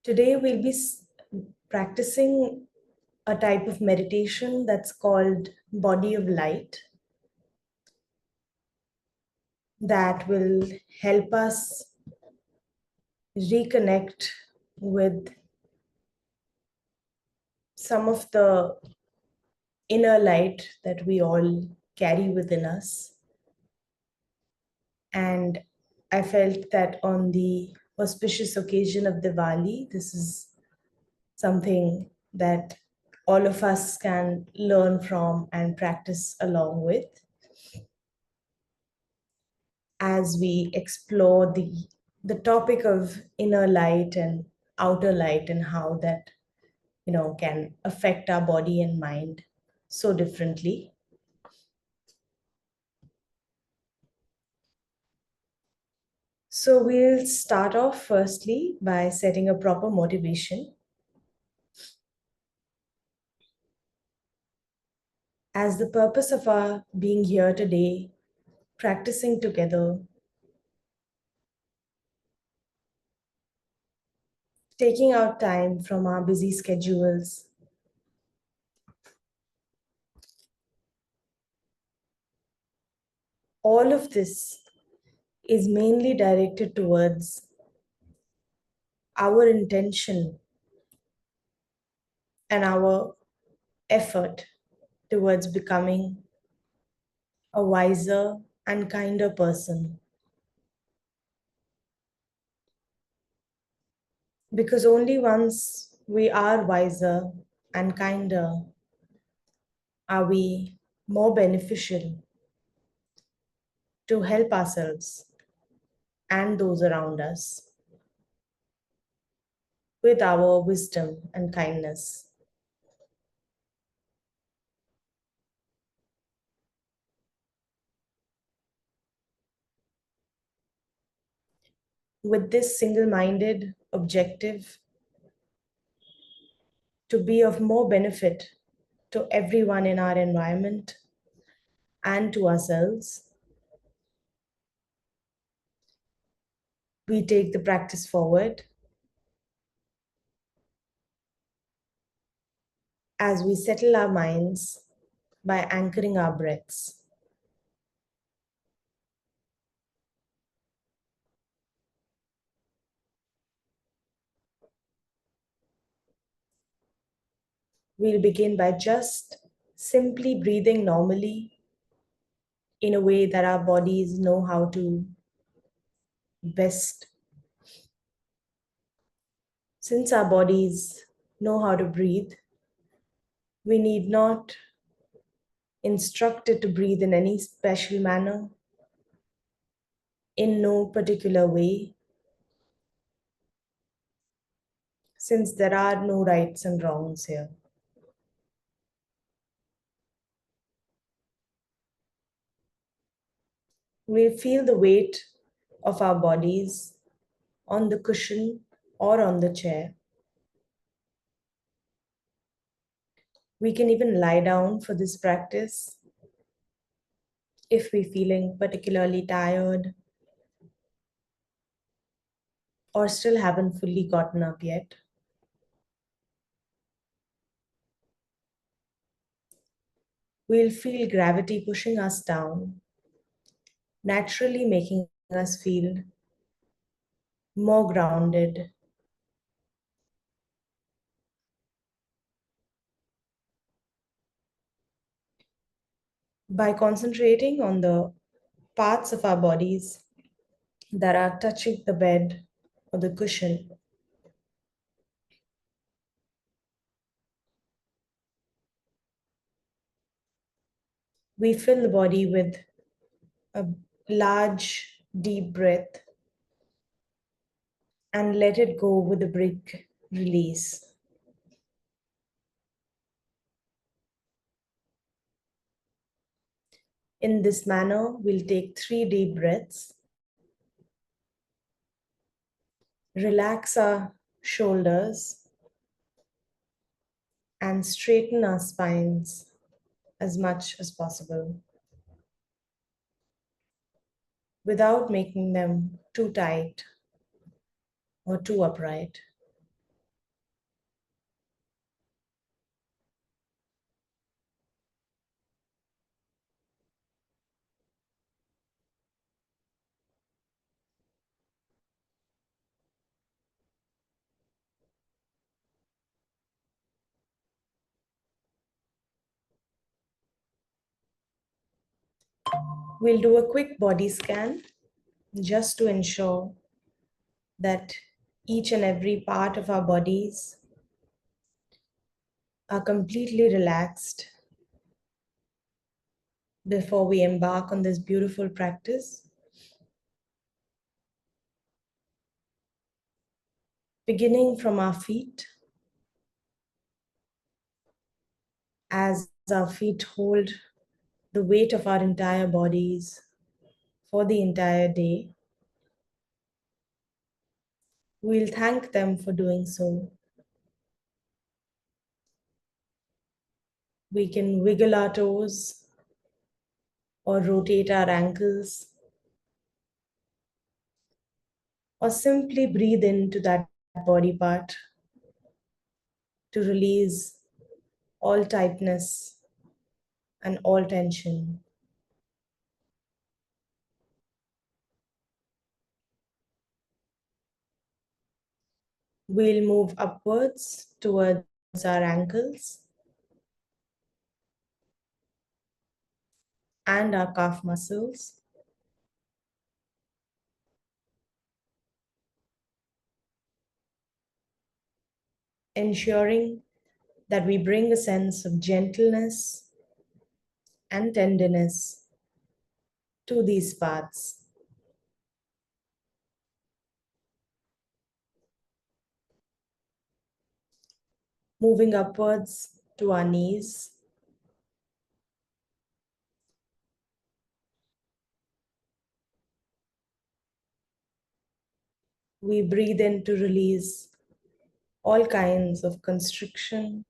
Today we'll be practicing a type of meditation that's called body of light that will help us reconnect with some of the inner light that we all carry within us. And I felt that on the auspicious occasion of Diwali, this is something that all of us can learn from and practice along with as we explore the topic of inner light and outer light and how that can affect our body and mind so differently. So we'll start off firstly by setting a proper motivation. As the purpose of our being here today, practicing together, taking out time from our busy schedules, all of this is mainly directed towards our intention and our effort towards becoming a wiser and kinder person. Because only once we are wiser and kinder are we more beneficial to help ourselves and those around us with our wisdom and kindness. With this single minded objective to be of more benefit to everyone in our environment and to ourselves, we take the practice forward as we settle our minds by anchoring our breaths. We'll begin by just simply breathing normally in a way that our bodies know how to best. Since our bodies know how to breathe, we need not instruct it to breathe in any special manner, in no particular way, since there are no rights and wrongs here. We feel the weight of our bodies on the cushion or on the chair. We can even lie down for this practice if we're feeling particularly tired or still haven't fully gotten up yet. We'll feel gravity pushing us down, naturally making us feel more grounded. By concentrating on the parts of our bodies that are touching the bed or the cushion, we fill the body with a large, deep breath and let it go with a big release. In this manner, we'll take 3 deep breaths, relax our shoulders, and straighten our spines as much as possible without making them too tight or too upright. We'll do a quick body scan just to ensure that each and every part of our bodies are completely relaxed before we embark on this beautiful practice. Beginning from our feet, as our feet hold the weight of our entire bodies for the entire day, we'll thank them for doing so. We can wiggle our toes or rotate our ankles or simply breathe into that body part to release all tightness and all tension. We'll move upwards towards our ankles and our calf muscles. Ensuring that we bring a sense of gentleness and tenderness to these parts. Moving upwards to our knees. We breathe in to release all kinds of constriction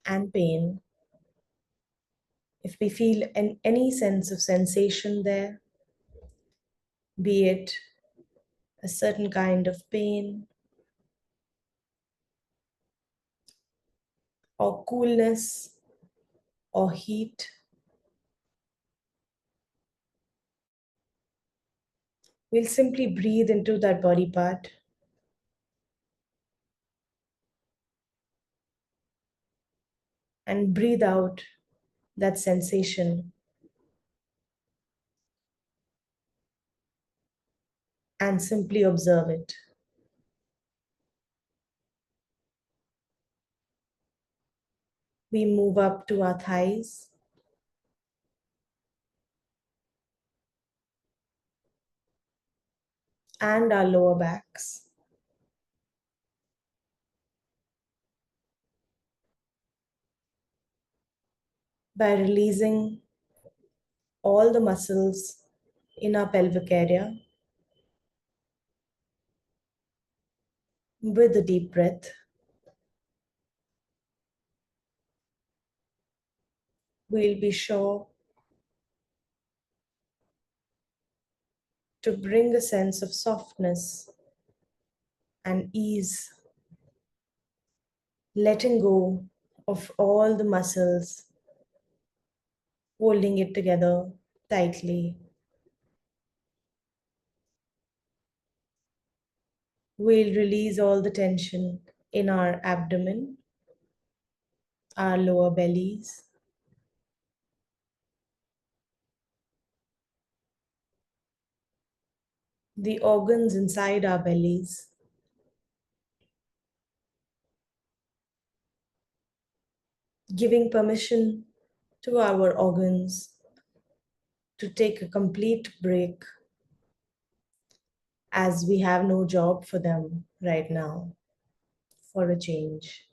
and pain. If we feel any sense of sensation there, be it a certain kind of pain or coolness or heat, we'll simply breathe into that body part and breathe out that sensation and simply observe it. We move up to our thighs. And our lower backs. By releasing all the muscles in our pelvic area with a deep breath. We'll be sure to bring a sense of softness and ease, letting go of all the muscles, holding it together tightly. We'll release all the tension in our abdomen, our lower bellies, the organs inside our bellies, giving permission to our organs to take a complete break as we have no job for them right now for a change.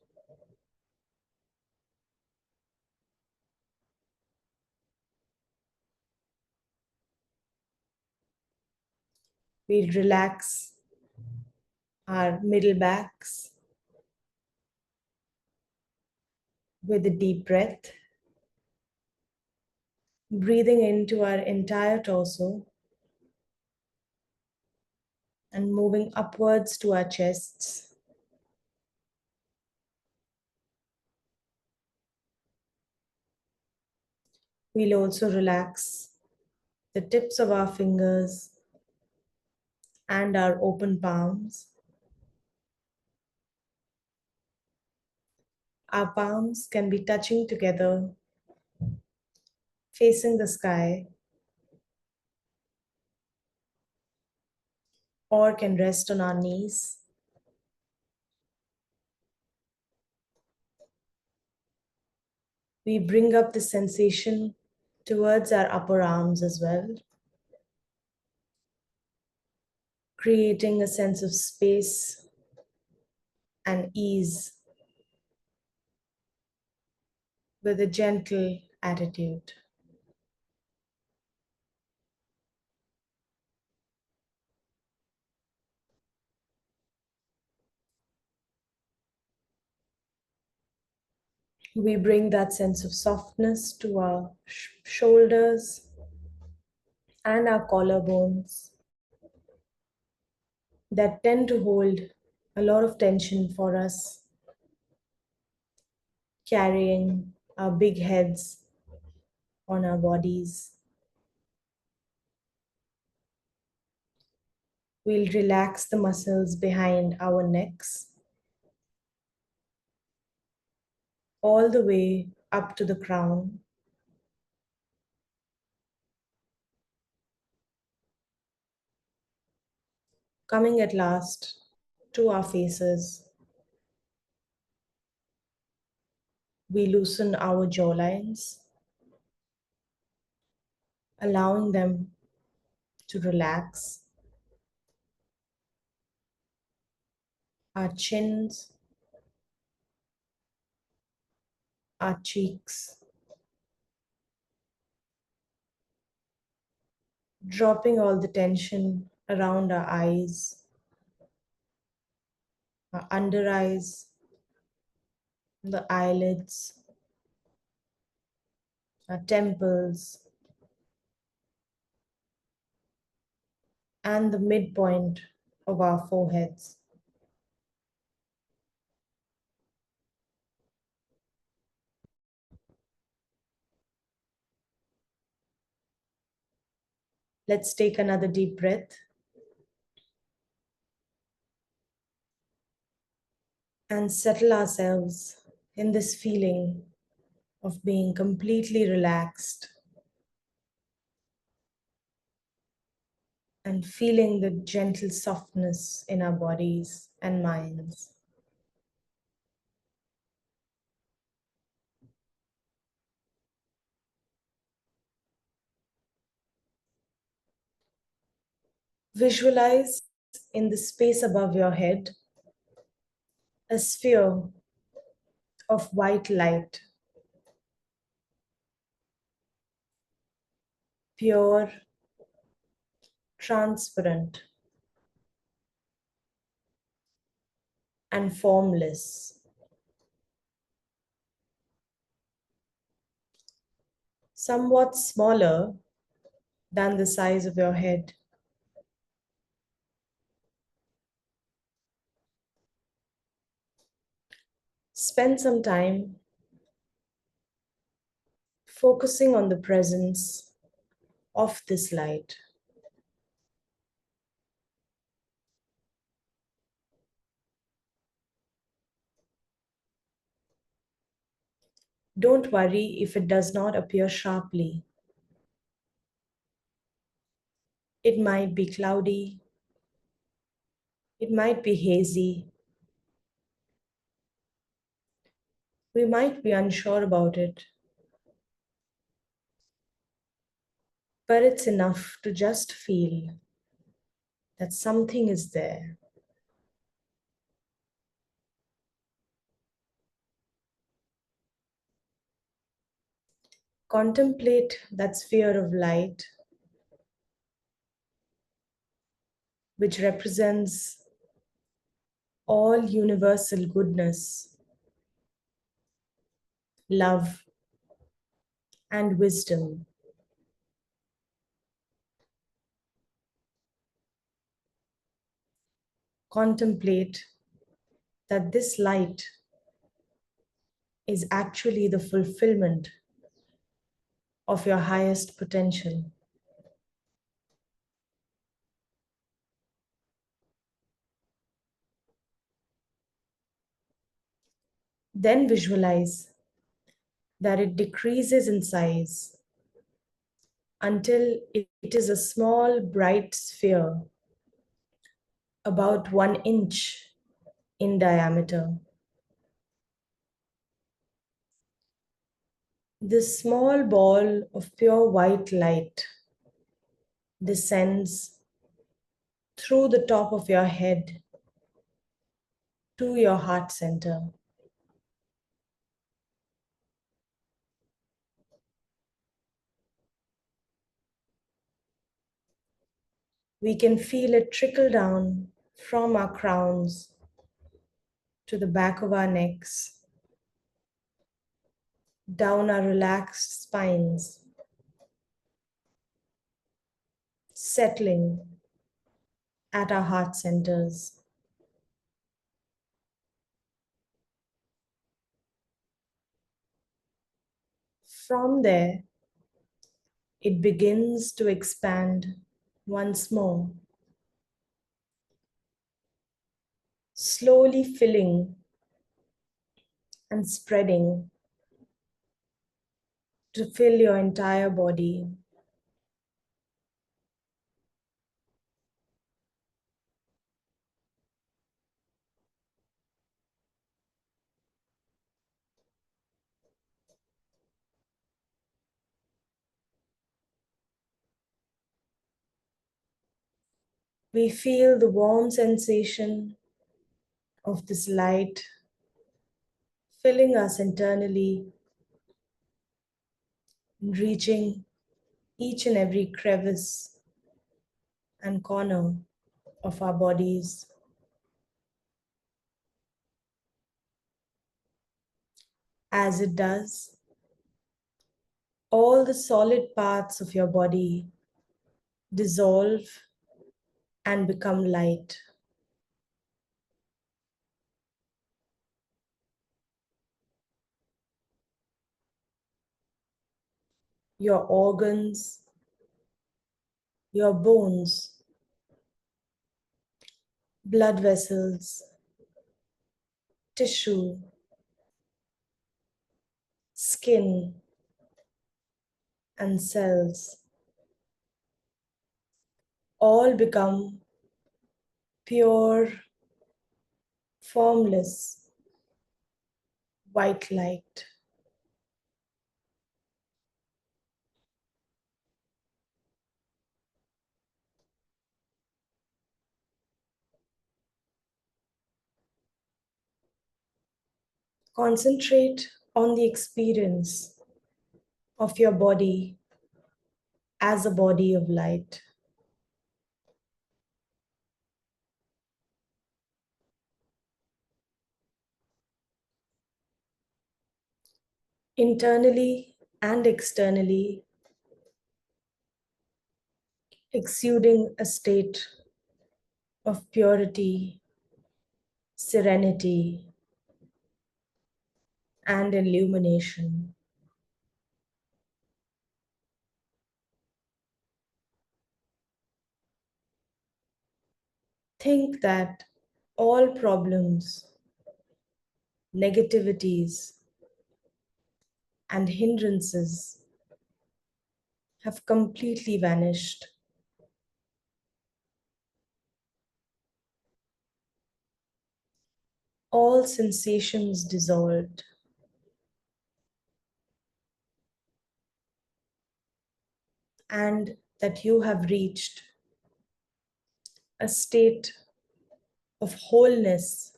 We'll relax our middle backs with a deep breath, breathing into our entire torso and moving upwards to our chests. We'll also relax the tips of our fingers and our open palms. Our palms can be touching together facing the sky, or can rest on our knees. We bring up the sensation towards our upper arms as well, creating a sense of space and ease with a gentle attitude. We bring that sense of softness to our shoulders and our collarbones that tend to hold a lot of tension for us, carrying our big heads on our bodies. We'll relax the muscles behind our necks all the way up to the crown, coming at last to our faces. We loosen our jawlines, allowing them to relax. Our chins, our cheeks, dropping all the tension around our eyes, our under eyes, the eyelids, our temples, and the midpoint of our foreheads. Let's take another deep breath and settle ourselves in this feeling of being completely relaxed and feeling the gentle softness in our bodies and minds. Visualize in the space above your head a sphere of white light, pure, transparent, and formless. Somewhat smaller than the size of your head. Spend some time focusing on the presence of this light. Don't worry if it does not appear sharply. It might be cloudy, it might be hazy. We might be unsure about it, but it's enough to just feel that something is there. Contemplate that sphere of light, which represents all universal goodness, love, and wisdom. Contemplate that this light is actually the fulfillment of your highest potential. Then visualize that it decreases in size until it is a small, bright sphere about 1 inch in diameter. This small ball of pure white light descends through the top of your head to your heart center. We can feel it trickle down from our crowns to the back of our necks, down our relaxed spines, settling at our heart centers. From there, it begins to expand once more, slowly filling and spreading to fill your entire body. We feel the warm sensation of this light filling us internally, reaching each and every crevice and corner of our bodies. As it does, all the solid parts of your body dissolve and become light. Your organs, your bones, blood vessels, tissue, skin, and cells all become pure, formless, white light. Concentrate on the experience of your body as a body of light. Internally and externally, exuding a state of purity, serenity, and illumination. Think that all problems, negativities, and hindrances have completely vanished. All sensations dissolved, and that you have reached a state of wholeness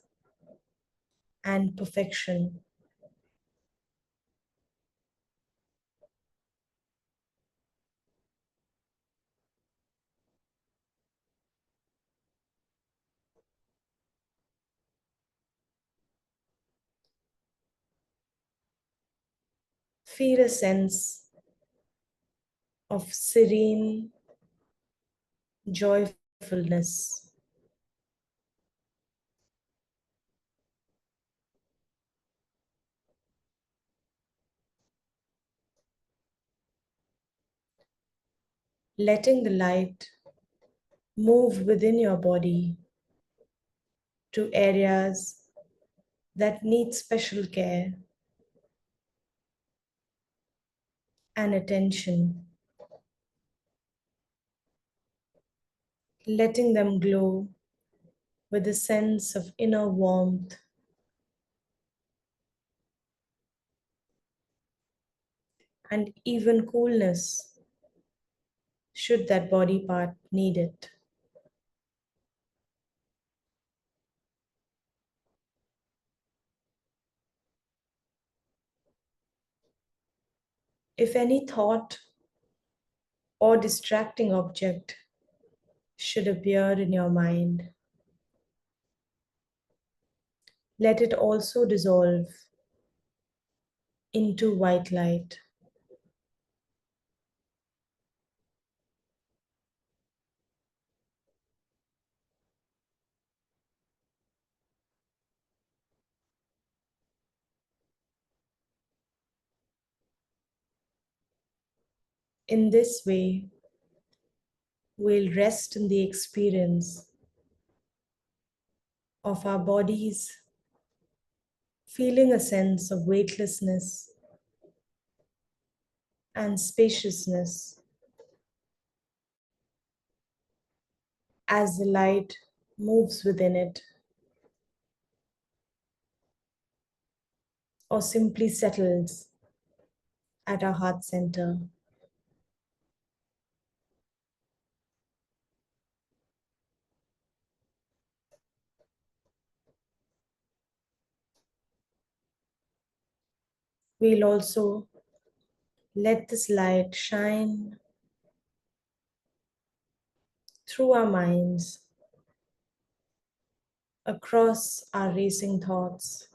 and perfection. Feel a sense of serene joyfulness, letting the light move within your body to areas that need special care and attention. letting them glow with a sense of inner warmth and even coolness, should that body part need it. If any thought or distracting object should appear in your mind, let it also dissolve into white light. In this way, we'll rest in the experience of our bodies, feeling a sense of weightlessness and spaciousness as the light moves within it or simply settles at our heart center. We'll also let this light shine through our minds, across our racing thoughts,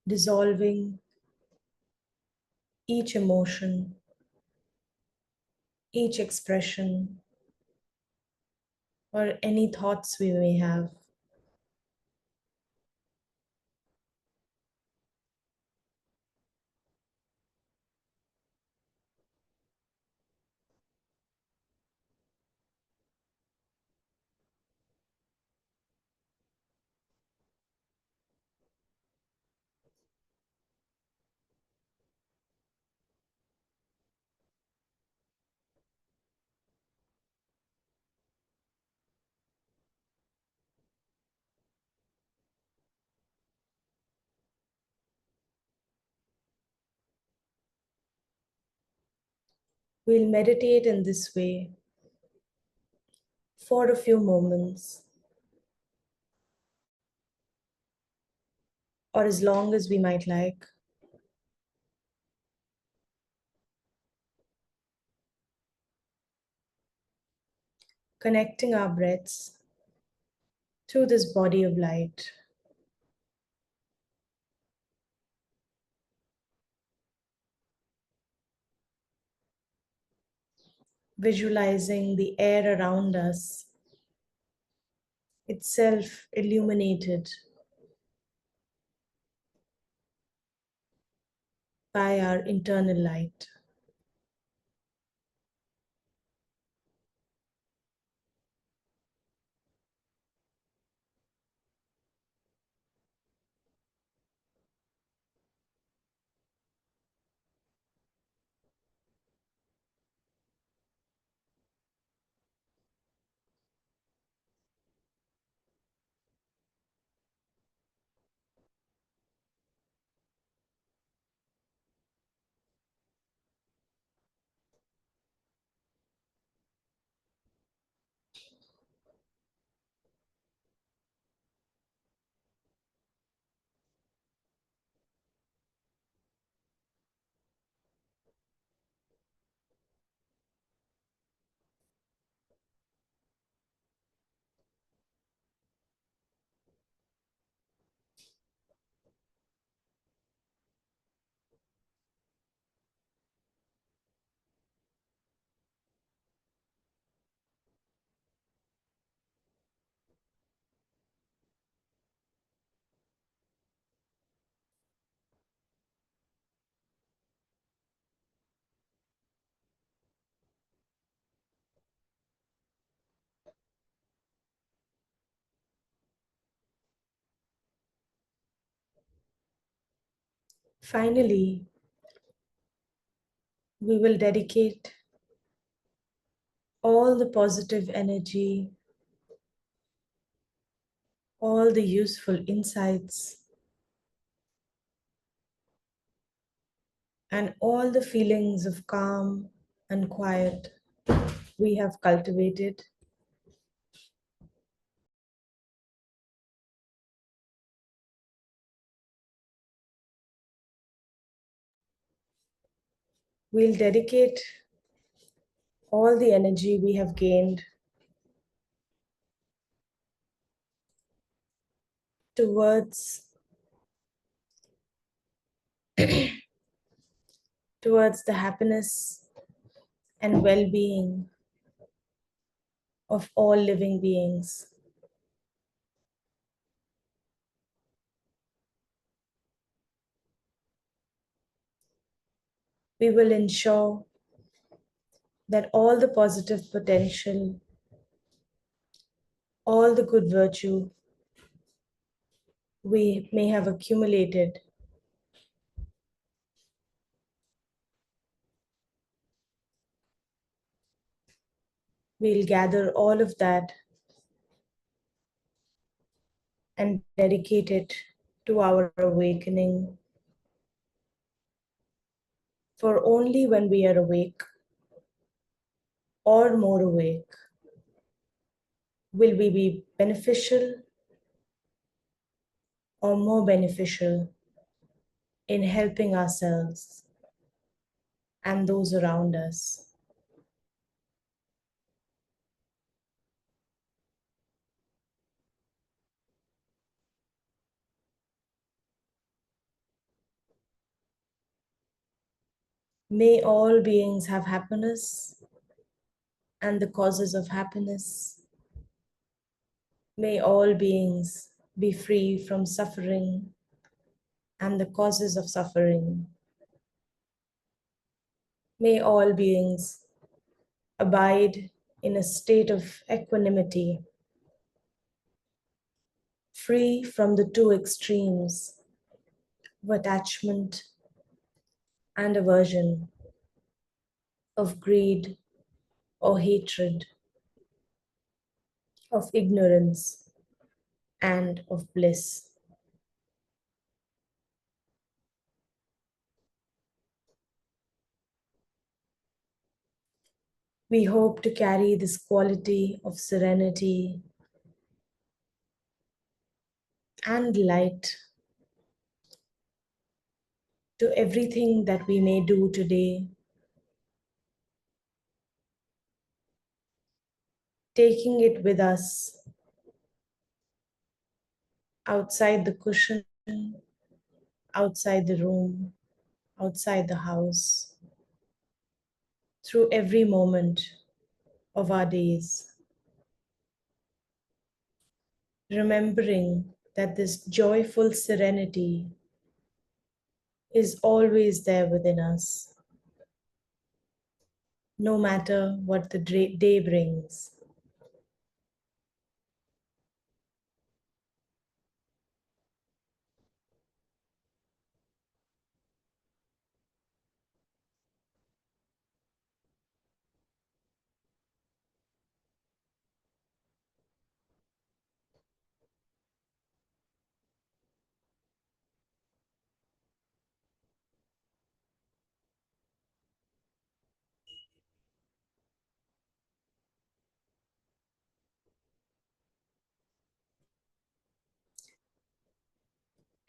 dissolving each emotion, each expression, or any thoughts we may have. We'll meditate in this way for a few moments, or as long as we might like, connecting our breaths to this body of light, visualizing the air around us itself illuminated by our internal light. Finally, we will dedicate all the positive energy, all the useful insights, and all the feelings of calm and quiet we have cultivated. We'll dedicate all the energy we have gained towards towards the happiness and well-being of all living beings. We will ensure that all the positive potential, all the good virtue we may have accumulated we'll gather all of that and dedicate it to our awakening. For only when we are awake or more awake will we be beneficial or more beneficial in helping ourselves and those around us. May all beings have happiness and the causes of happiness. May all beings be free from suffering and the causes of suffering. May all beings abide in a state of equanimity, free from the two extremes of attachment and aversion, of greed or hatred, of ignorance and of bliss. We hope to carry this quality of serenity and light to everything that we may do today, taking it with us outside the cushion, outside the room, outside the house, through every moment of our days. Remembering that this joyful serenity is always there within us, no matter what the day brings.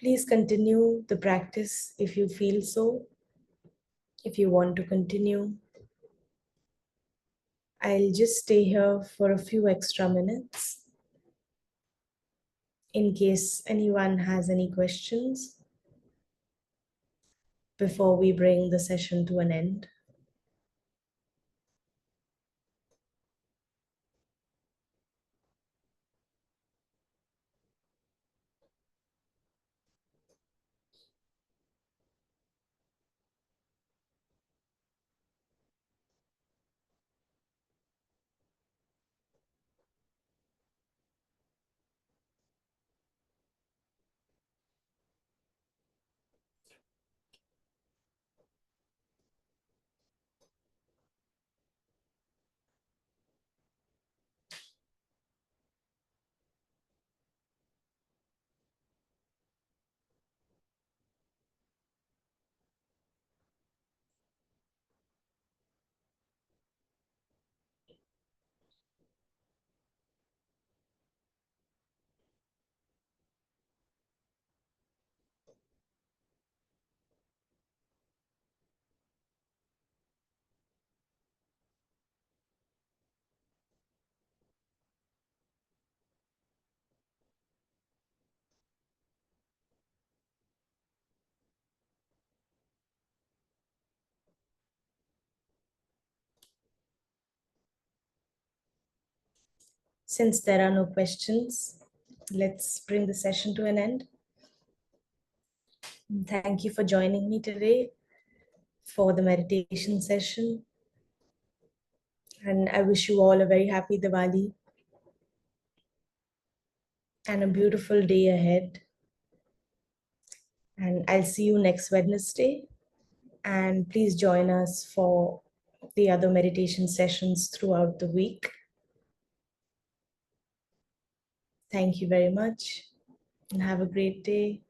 Please continue the practice if you feel so. If you want to continue, I'll just stay here for a few extra minutes in case anyone has any questions before we bring the session to an end. Since there are no questions, let's bring the session to an end. Thank you for joining me today for the meditation session. And I wish you all a very happy Diwali and a beautiful day ahead. And I'll see you next Wednesday. And please join us for the other meditation sessions throughout the week. Thank you very much and have a great day.